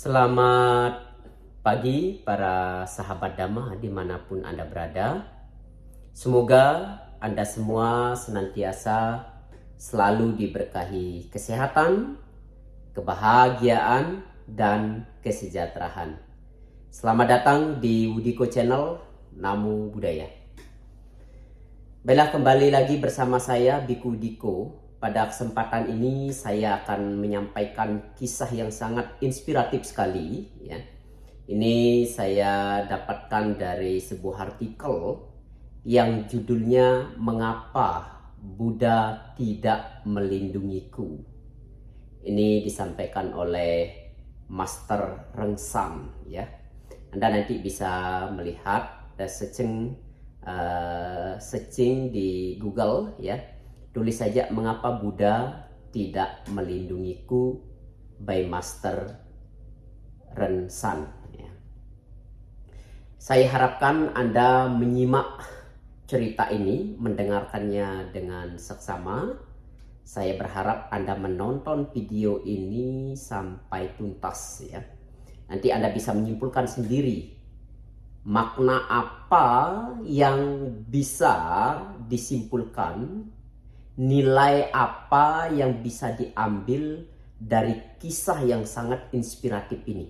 Selamat pagi para sahabat Dhamma dimanapun Anda berada. Semoga Anda semua senantiasa selalu diberkahi kesehatan, kebahagiaan, dan kesejahteraan. Selamat datang di Wudiko Channel, Namo Buddhaya. Baiklah, kembali lagi bersama saya Biku Diko. Pada kesempatan ini saya akan menyampaikan kisah yang sangat inspiratif sekali ya. Ini saya dapatkan dari sebuah artikel yang judulnya Mengapa Buddha Tidak Melindungiku. Ini disampaikan oleh Master Rengsam ya. Anda nanti bisa melihat dan searching di Google ya. Tulis saja Mengapa Buddha Tidak Melindungiku by Master Rengsam ya. Saya harapkan Anda menyimak cerita ini, mendengarkannya dengan seksama. Saya berharap Anda menonton video ini sampai tuntas ya. Nanti Anda bisa menyimpulkan sendiri makna apa yang bisa disimpulkan, nilai apa yang bisa diambil dari kisah yang sangat inspiratif ini.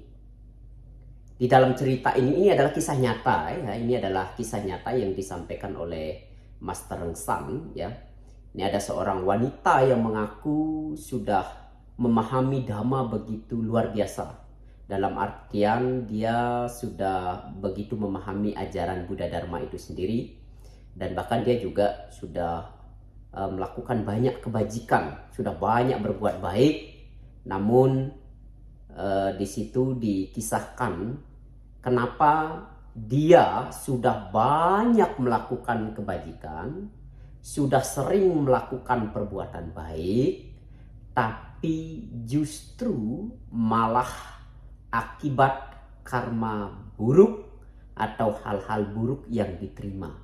Di dalam cerita ini adalah kisah nyata ya. Ini adalah kisah nyata yang disampaikan oleh Master Rengsam ya. Ini ada seorang wanita yang mengaku sudah memahami Dhamma begitu luar biasa. Dalam artian dia sudah begitu memahami ajaran Buddha Dharma itu sendiri. Dan bahkan dia juga sudah melakukan banyak kebajikan, sudah banyak berbuat baik. Namun di situ dikisahkan kenapa dia sudah banyak melakukan kebajikan, sudah sering melakukan perbuatan baik, tapi justru malah akibat karma buruk atau hal-hal buruk yang diterima.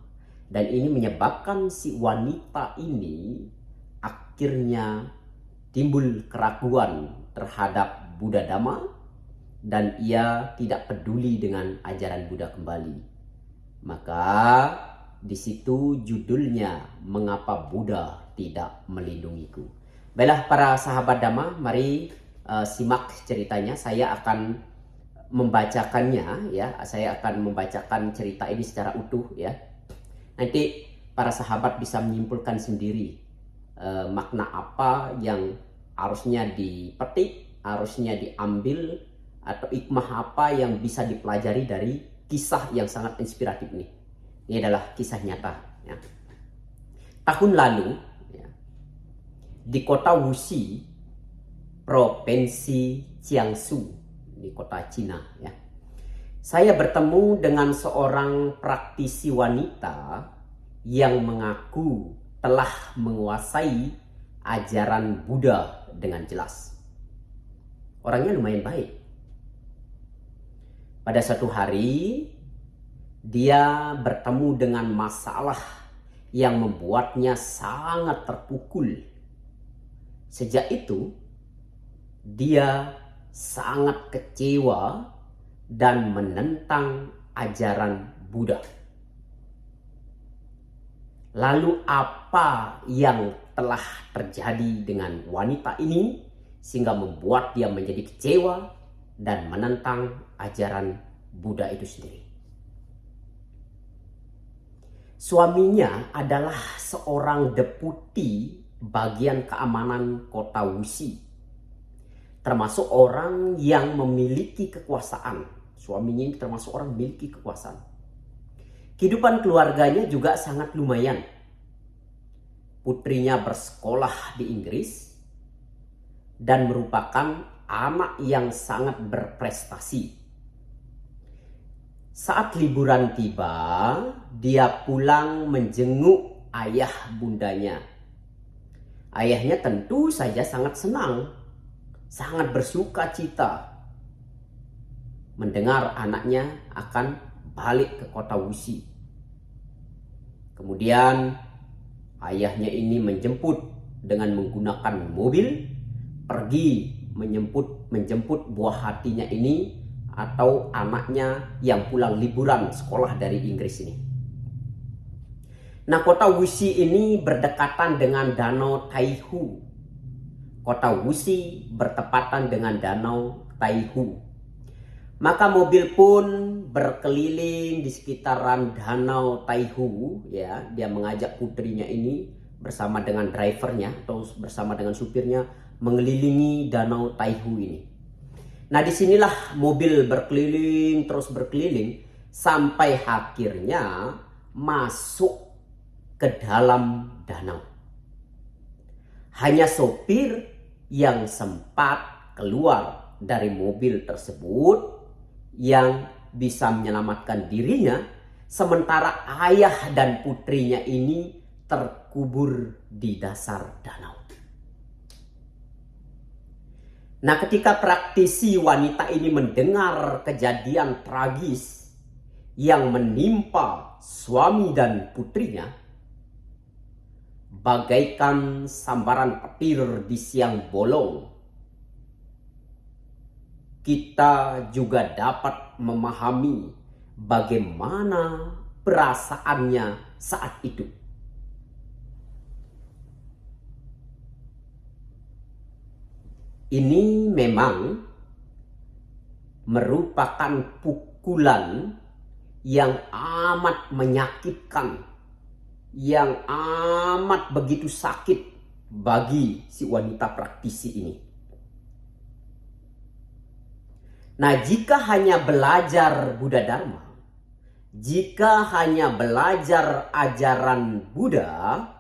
Dan ini menyebabkan si wanita ini akhirnya timbul keraguan terhadap Buddha Dhamma dan ia tidak peduli dengan ajaran Buddha kembali. Maka di situ judulnya Mengapa Buddha Tidak Melindungiku. Baiklah para sahabat Dhamma, mari simak ceritanya. Saya akan membacakannya ya. Saya akan membacakan cerita ini secara utuh ya. Nanti para sahabat bisa menyimpulkan sendiri makna apa yang harusnya dipetik, harusnya diambil, atau hikmah apa yang bisa dipelajari dari kisah yang sangat inspiratif ini. Ini adalah kisah nyata. Ya. Tahun lalu, ya, di kota Wuxi, provinsi Jiangsu, di kota Cina, ya. Saya bertemu dengan seorang praktisi wanita yang mengaku telah menguasai ajaran Buddha dengan jelas. Orangnya lumayan baik. Pada suatu hari, dia bertemu dengan masalah yang membuatnya sangat terpukul. Sejak itu, dia sangat kecewa dan menentang ajaran Buddha. Lalu apa yang telah terjadi dengan wanita ini sehingga membuat dia menjadi kecewa dan menentang ajaran Buddha itu sendiri? Suaminya adalah seorang deputi bagian keamanan kota Wuxi, termasuk orang yang memiliki kekuasaan. Suaminya ini termasuk orang memiliki kekuasaan. Kehidupan keluarganya juga sangat lumayan. Putrinya bersekolah di Inggris dan merupakan anak yang sangat berprestasi. Saat liburan tiba, dia pulang menjenguk ayah bundanya. Ayahnya tentu saja sangat senang, sangat bersuka cita mendengar anaknya akan balik ke kota Wuxi. Kemudian ayahnya ini menjemput dengan menggunakan mobil, pergi menjemput buah hatinya ini atau anaknya yang pulang liburan sekolah dari Inggris ini. Nah, kota Wuxi ini berdekatan dengan Danau Taihu. Kota Wuxi bertepatan dengan Danau Taihu. Maka mobil pun berkeliling di sekitaran Danau Taihu, ya. Dia mengajak putrinya ini bersama dengan drivernya atau bersama dengan supirnya mengelilingi Danau Taihu ini. Nah, disinilah mobil berkeliling terus berkeliling sampai akhirnya masuk ke dalam danau. Hanya sopir yang sempat keluar dari mobil tersebut yang bisa menyelamatkan dirinya, sementara ayah dan putrinya ini terkubur di dasar danau. Nah, ketika praktisi wanita ini mendengar kejadian tragis yang menimpa suami dan putrinya, bagaikan sambaran petir di siang bolong, kita juga dapat memahami bagaimana perasaannya saat itu. Ini memang merupakan pukulan yang amat menyakitkan, yang amat begitu sakit bagi si wanita praktisi ini. Nah, jika hanya belajar Buddha Dharma, jika hanya belajar ajaran Buddha,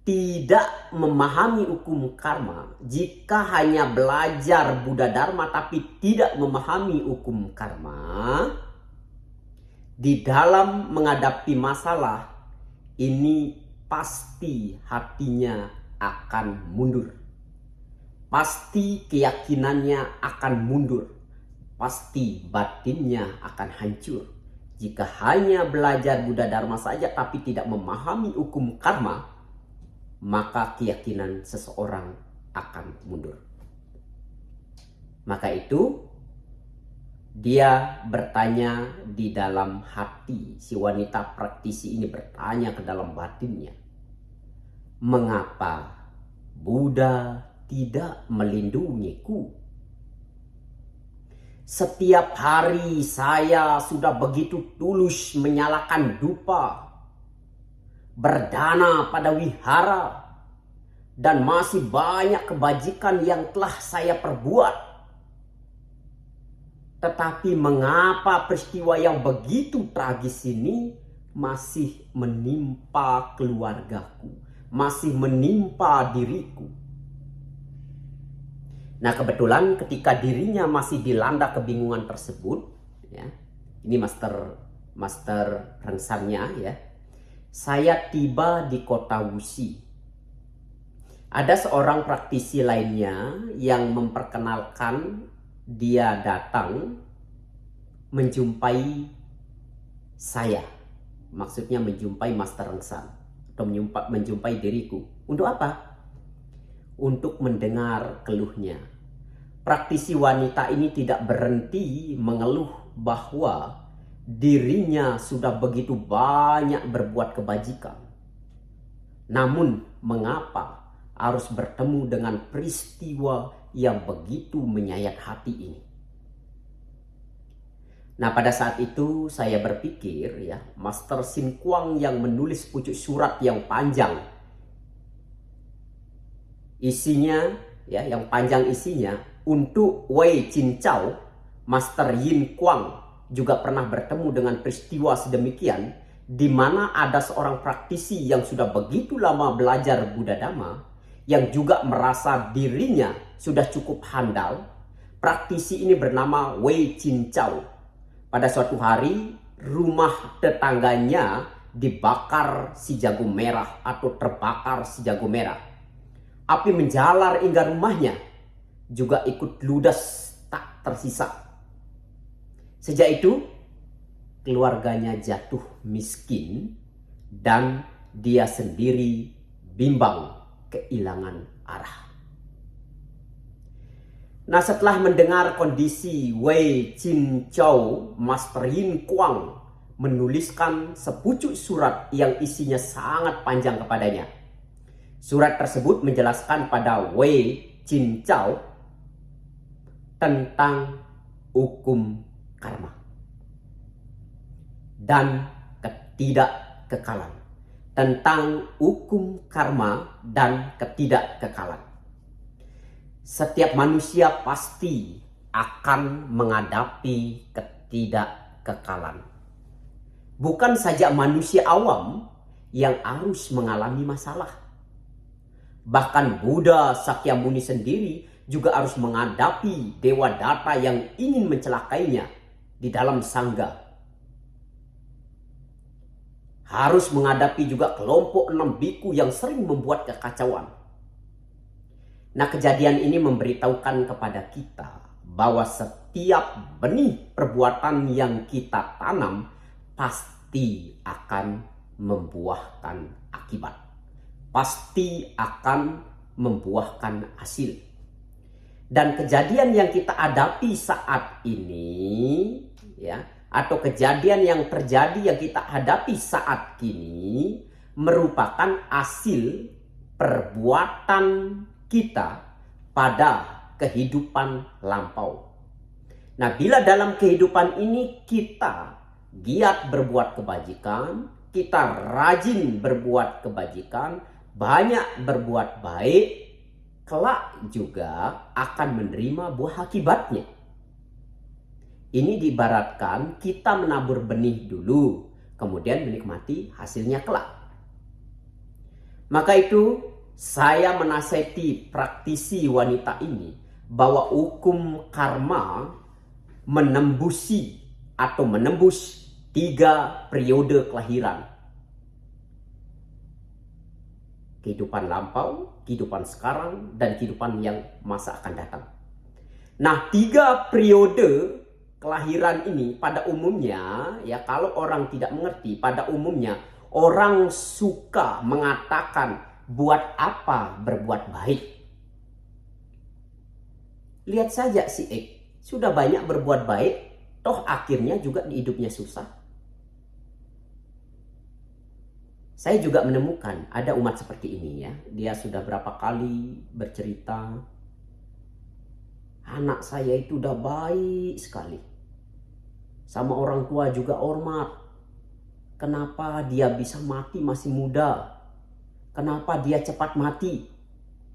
tidak memahami hukum karma, jika hanya belajar Buddha Dharma tapi tidak memahami hukum karma, di dalam menghadapi masalah ini pasti hatinya akan mundur. Pasti keyakinannya akan mundur. Pasti batinnya akan hancur. Jika hanya belajar Buddha Dharma saja tapi tidak memahami hukum karma, maka keyakinan seseorang akan mundur. Maka itu dia bertanya di dalam hati, si wanita praktisi ini bertanya ke dalam batinnya, mengapa Buddha tidak melindungiku? Setiap hari saya sudah begitu tulus menyalakan dupa, berdana pada wihara, dan masih banyak kebajikan yang telah saya perbuat. Tetapi mengapa peristiwa yang begitu tragis ini masih menimpa keluargaku, masih menimpa diriku? Nah, kebetulan ketika dirinya masih dilanda kebingungan tersebut, ya, ini master rengsannya, ya, saya tiba di kota Wuxi. Ada seorang praktisi lainnya yang memperkenalkan dia datang menjumpai saya. Maksudnya menjumpai Master Rengsan atau menjumpai diriku. Untuk apa? Untuk mendengar keluhnya. Praktisi wanita ini tidak berhenti mengeluh bahwa dirinya sudah begitu banyak berbuat kebajikan. Namun mengapa harus bertemu dengan peristiwa yang begitu menyayat hati ini? Nah, pada saat itu saya berpikir, ya, Master Sin Kuang yang menulis pucuk surat yang panjang, isinya, ya, yang panjang isinya untuk Wei Chin Chow, Master Yin Kuang juga pernah bertemu dengan peristiwa sedemikian, di mana ada seorang praktisi yang sudah begitu lama belajar Buddha Dhamma, yang juga merasa dirinya sudah cukup handal. Praktisi ini bernama Wei Chin Chow. Pada suatu hari, rumah tetangganya dibakar si jago merah atau terbakar si jago merah. Api menjalar hingga rumahnya juga ikut ludes tak tersisa. Sejak itu, keluarganya jatuh miskin dan dia sendiri bimbang kehilangan arah. Nah, setelah mendengar kondisi Wei Jin Chow, Master Yin Kuang menuliskan sepucuk surat yang isinya sangat panjang kepadanya. Surat tersebut menjelaskan pada Wei Jin Chow tentang hukum karma dan ketidakkekalan. Tentang hukum karma dan ketidakkekalan. Setiap manusia pasti akan menghadapi ketidakkekalan. Bukan saja manusia awam yang harus mengalami masalah. Bahkan Buddha Sakyamuni sendiri juga harus menghadapi dewa data yang ingin mencelakainya di dalam sangga. Harus menghadapi juga kelompok 6 biku yang sering membuat kekacauan. Nah, kejadian ini memberitahukan kepada kita bahwa setiap benih perbuatan yang kita tanam pasti akan membuahkan akibat. Pasti akan membuahkan hasil. Dan kejadian yang kita hadapi saat ini, ya, atau kejadian yang terjadi yang kita hadapi saat ini merupakan hasil perbuatan kita pada kehidupan lampau. Nah, bila dalam kehidupan ini kita giat berbuat kebajikan, kita rajin berbuat kebajikan, banyak berbuat baik, kelak juga akan menerima buah akibatnya. Ini diibaratkan kita menabur benih dulu, kemudian menikmati hasilnya kelak. Maka itu saya menasihati praktisi wanita ini bahwa hukum karma menembus 3 periode kelahiran. Kehidupan lampau, kehidupan sekarang, dan kehidupan yang masa akan datang. Nah, 3 periode kelahiran ini pada umumnya, ya, kalau orang tidak mengerti, pada umumnya orang suka mengatakan buat apa berbuat baik. Lihat saja si X, sudah banyak berbuat baik, toh akhirnya juga di hidupnya susah. Saya juga menemukan ada umat seperti ini, ya. Dia sudah berapa kali bercerita, anak saya itu udah baik sekali. Sama orang tua juga hormat. Kenapa dia bisa mati masih muda? Kenapa dia cepat mati?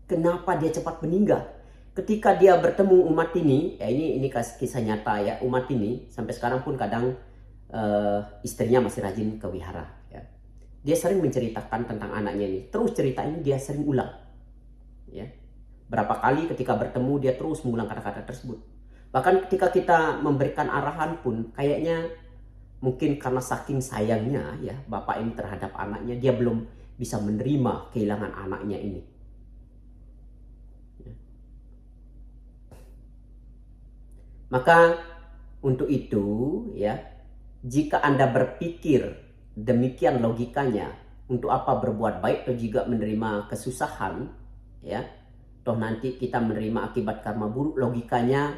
Kenapa dia cepat meninggal? Ketika dia bertemu umat ini, ya ini kisah nyata, ya, umat ini sampai sekarang pun kadang istrinya masih rajin ke wihara, ya. Dia sering menceritakan tentang anaknya ini. Terus cerita ini dia sering ulang, ya. Berapa kali ketika bertemu dia terus mengulang kata-kata tersebut. Bahkan ketika kita memberikan arahan pun kayaknya mungkin karena saking sayangnya, ya, bapak ini terhadap anaknya, dia belum bisa menerima kehilangan anaknya ini. Maka untuk itu, ya, jika Anda berpikir demikian logikanya, untuk apa berbuat baik atau juga menerima kesusahan, ya, toh nanti kita menerima akibat karma buruk. Logikanya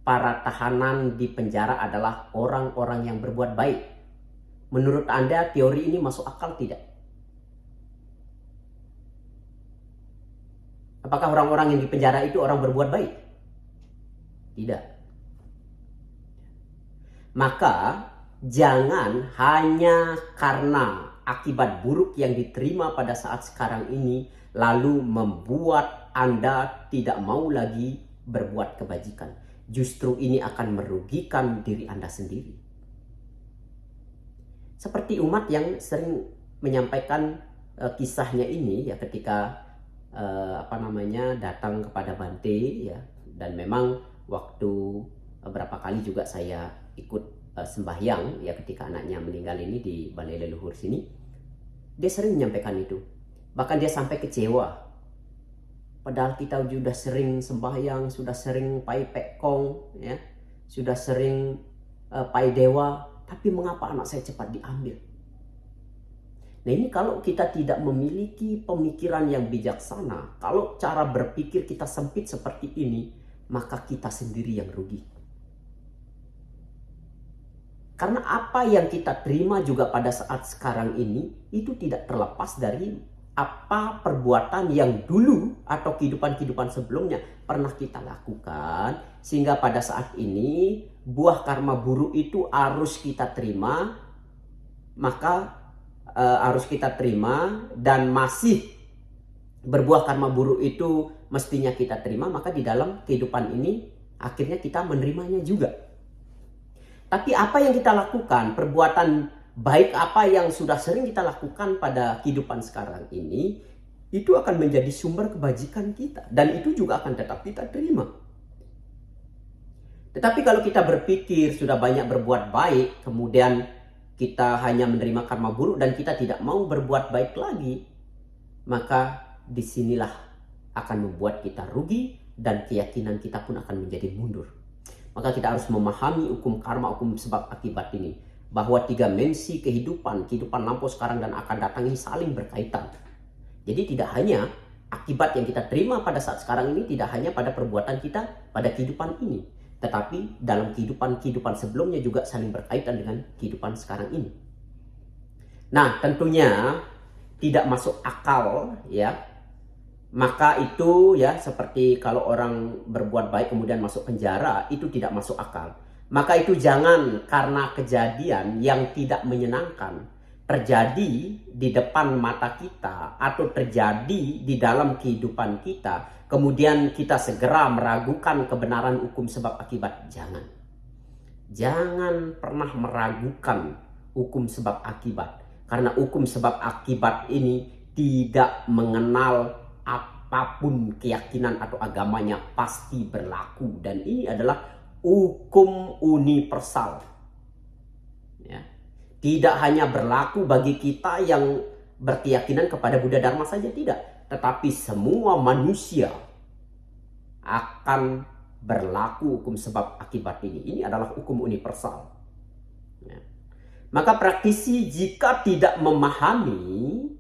para tahanan di penjara adalah orang-orang yang berbuat baik. Menurut Anda teori ini masuk akal tidak? Apakah orang-orang yang di penjara itu orang berbuat baik? Tidak. Maka jangan hanya karena akibat buruk yang diterima pada saat sekarang ini lalu membuat Anda tidak mau lagi berbuat kebajikan. Justru ini akan merugikan diri Anda sendiri. Seperti umat yang sering menyampaikan kisahnya ini, ya, ketika datang kepada Bante, ya, dan memang waktu beberapa kali juga saya ikut sembahyang, ya, ketika anaknya meninggal ini di balai leluhur sini, dia sering menyampaikan itu. Bahkan dia sampai kecewa, padahal kita sudah sering sembahyang, sudah sering pai pekong, ya, sudah sering pai dewa, tapi mengapa anak saya cepat diambil? Nah, ini kalau kita tidak memiliki pemikiran yang bijaksana, kalau cara berpikir kita sempit seperti ini, maka kita sendiri yang rugi. Karena apa yang kita terima juga pada saat sekarang ini itu tidak terlepas dari apa perbuatan yang dulu atau kehidupan-kehidupan sebelumnya pernah kita lakukan, sehingga pada saat ini buah karma buruk itu harus kita terima, maka harus kita terima, dan masih berbuah karma buruk itu mestinya kita terima, maka di dalam kehidupan ini akhirnya kita menerimanya juga. Tapi apa yang kita lakukan, perbuatan baik apa yang sudah sering kita lakukan pada kehidupan sekarang ini, itu akan menjadi sumber kebajikan kita. Dan itu juga akan tetap kita terima. Tetapi kalau kita berpikir sudah banyak berbuat baik, kemudian kita hanya menerima karma buruk dan kita tidak mau berbuat baik lagi, maka disinilah akan membuat kita rugi dan keyakinan kita pun akan menjadi mundur. Maka kita harus memahami hukum karma, hukum sebab akibat ini. Bahwa 3 dimensi kehidupan lampau, sekarang, dan akan datang ini saling berkaitan. Jadi tidak hanya akibat yang kita terima pada saat sekarang ini, tidak hanya pada perbuatan kita pada kehidupan ini. Tetapi dalam kehidupan sebelumnya juga saling berkaitan dengan kehidupan sekarang ini. Nah, tentunya tidak masuk akal ya. Maka itu ya, seperti kalau orang berbuat baik kemudian masuk penjara, itu tidak masuk akal. Maka itu jangan karena kejadian yang tidak menyenangkan terjadi di depan mata kita atau terjadi di dalam kehidupan kita, kemudian kita segera meragukan kebenaran hukum sebab akibat. Jangan pernah meragukan hukum sebab akibat, karena hukum sebab akibat ini tidak mengenal apapun keyakinan atau agamanya, pasti berlaku, dan ini adalah hukum universal ya. Tidak hanya berlaku bagi kita yang berkeyakinan kepada Buddha Dharma saja, tidak, tetapi semua manusia akan berlaku hukum sebab akibat ini. Ini adalah hukum universal ya. Maka praktisi jika tidak memahami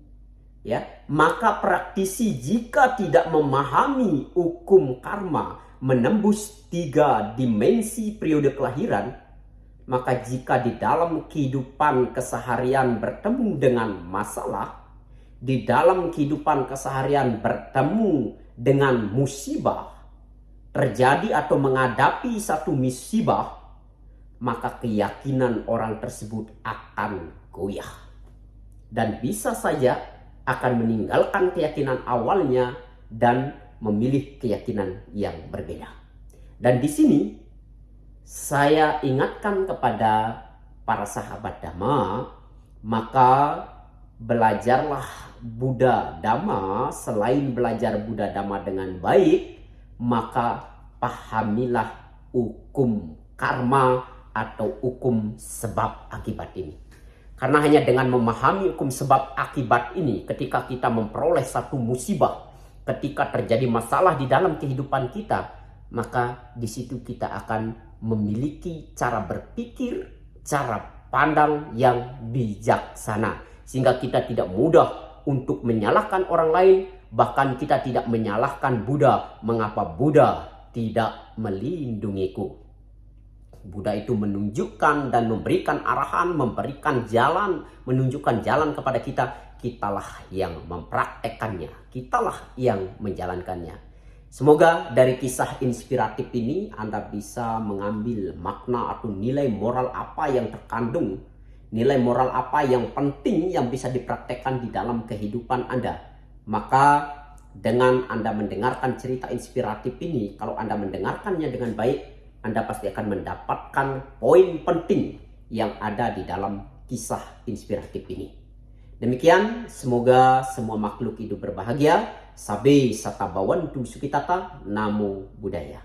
jika tidak memahami hukum karma menembus 3 dimensi periode kelahiran, maka jika di dalam kehidupan keseharian bertemu dengan masalah, di dalam kehidupan keseharian bertemu dengan musibah, terjadi atau menghadapi satu musibah, maka keyakinan orang tersebut akan goyah dan bisa saja akan meninggalkan keyakinan awalnya dan memilih keyakinan yang berbeda. Dan di sini saya ingatkan kepada para sahabat Dhamma, maka belajarlah Buddha Dhamma. Selain belajar Buddha Dhamma dengan baik, maka pahamilah hukum karma atau hukum sebab akibat ini. Karena hanya dengan memahami hukum sebab akibat ini, ketika kita memperoleh satu musibah, ketika terjadi masalah di dalam kehidupan kita, maka di situ kita akan memiliki cara berpikir, cara pandang yang bijaksana. Sehingga kita tidak mudah untuk menyalahkan orang lain, bahkan kita tidak menyalahkan Buddha. Mengapa Buddha tidak melindungiku? Buddha itu menunjukkan dan memberikan arahan, memberikan jalan, menunjukkan jalan kepada kita. Kitalah yang mempraktekannya, kitalah yang menjalankannya. Semoga dari kisah inspiratif ini Anda bisa mengambil makna atau nilai moral apa yang terkandung, nilai moral apa yang penting yang bisa dipraktekkan di dalam kehidupan Anda. Maka dengan Anda mendengarkan cerita inspiratif ini, kalau Anda mendengarkannya dengan baik, Anda pasti akan mendapatkan poin penting yang ada di dalam kisah inspiratif ini. Demikian, semoga semua makhluk hidup berbahagia. Sabe sata bawantu sukitata. Namo Buddhaya.